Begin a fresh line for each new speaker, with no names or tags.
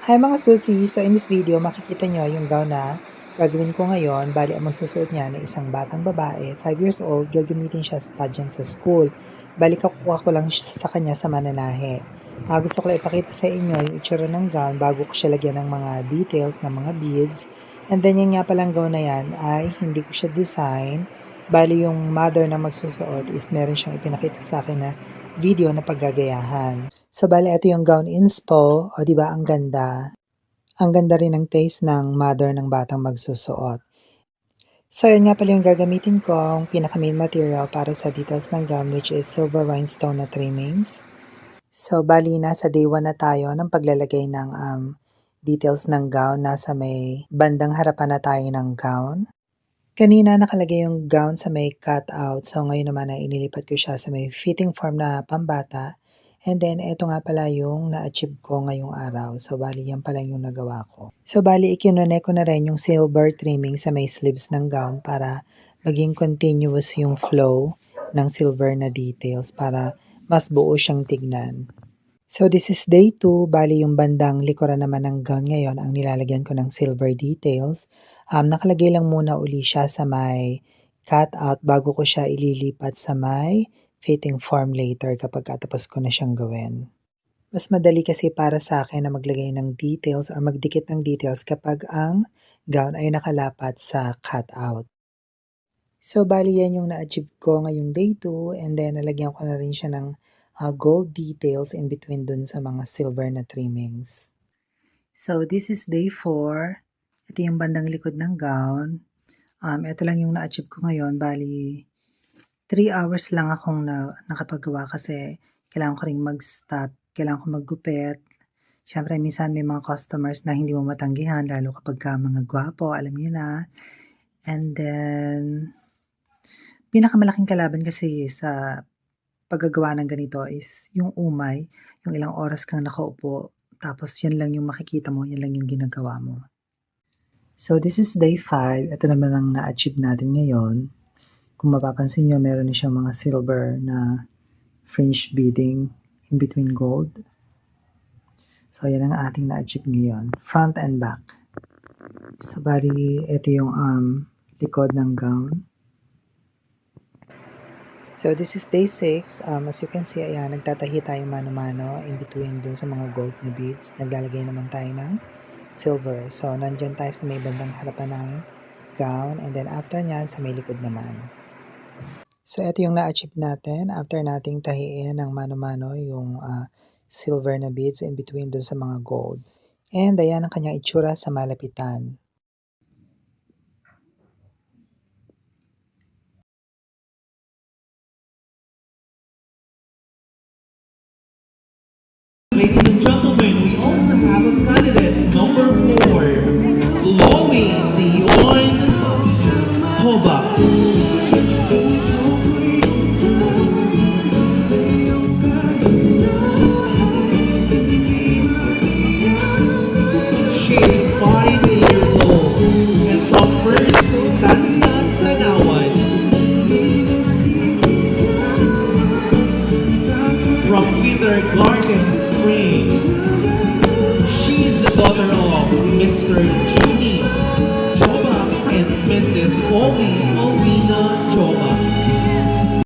Hi mga susi! So in this video, makikita nyo yung gown na gagawin ko ngayon. Bali, ang magsusuot niya na isang batang babae, 5 years old, gagamitin siya sa pageant sa school. Bali, kakuha ko lang sa kanya sa mananahe. Gusto ko lang ipakita sa inyo yung itsura ng gown bago ko siya lagyan ng mga details ng mga beads. And then yung nga palang gown na yan ay hindi ko siya design. Bali, yung mother na magsusuot is meron siyang ipinakita sa akin na video na paggagayahan. So, bali, ito yung gown inspo. O, diba, ang ganda. Ang ganda rin ng taste ng mother ng batang magsusuot. So, yun nga pala yung gagamitin ko, ang pinaka-main material para sa details ng gown, which is silver rhinestone na trimmings. So, bali, nasa day 1 na tayo ng paglalagay ng details ng gown. Nasa may bandang harapan na tayo ng gown. Kanina nakalagay yung gown sa may cutout. So, ngayon naman ay inilipat ko siya sa may fitting form na pambata. And then, ito nga pala yung na-achieve ko ngayong araw. So, bali, yan pala yung nagawa ko. So, bali, ikinone ko na rin yung silver trimming sa may sleeves ng gown para maging continuous yung flow ng silver na details para mas buo siyang tignan. So, this is day 2. Bali, yung bandang likuran naman ng gown ngayon ang nilalagyan ko ng silver details. Nakalagay lang muna uli siya sa may cutout bago ko siya ililipat sa may fitting form later kapag katapos ko na siyang gawin. Mas madali kasi para sa akin na maglagay ng details or magdikit ng details kapag ang gown ay nakalapat sa cutout. So, bali yan yung na-achieve ko ngayong day 2 and then nalagyan ko na rin siya ng gold details in between dun sa mga silver na trimmings. So, this is day 4. Ito yung bandang likod ng gown. Ito lang yung na-achieve ko ngayon. Bali, 3 hours lang akong nakapagawa kasi kailangan ko rin mag-stop, kailangan ko maggupit. Siyempre, minsan may mga customers na hindi mo matanggihan, lalo kapag mga gwapo, alam niyo na. And then, pinakamalaking kalaban kasi sa paggagawa ng ganito is yung umay, yung ilang oras kang nakaupo, tapos yan lang yung makikita mo, yan lang yung ginagawa mo. So, this is day 5. Ito naman ang na-achieve natin ngayon. Kung mapapansin nyo, meron na siyang mga silver na fringe beading in between gold. So, yan ang ating na-achieve ngayon. Front and back. So, bali, ito yung likod ng gown. So, this is day 6. As you can see, ayan, nagtatahi tayo mano-mano in between dun sa mga gold na beads. Naglalagay naman tayo ng silver. So, nandyan tayo sa may bandang harapan ng gown. And then, after nyan, sa may likod naman. So, ito yung na-achieve natin after nating tahiin ng mano-mano yung silver na beads in between dun sa mga gold. And ayan ang kanyang itsura sa malapitan.
Ladies and gentlemen, we also have a candidate, number 4, Chloe Leon Hoba. She is 5 years old and from First Tansan, Tanawan. From kindergarten spring. She is the daughter of Mr.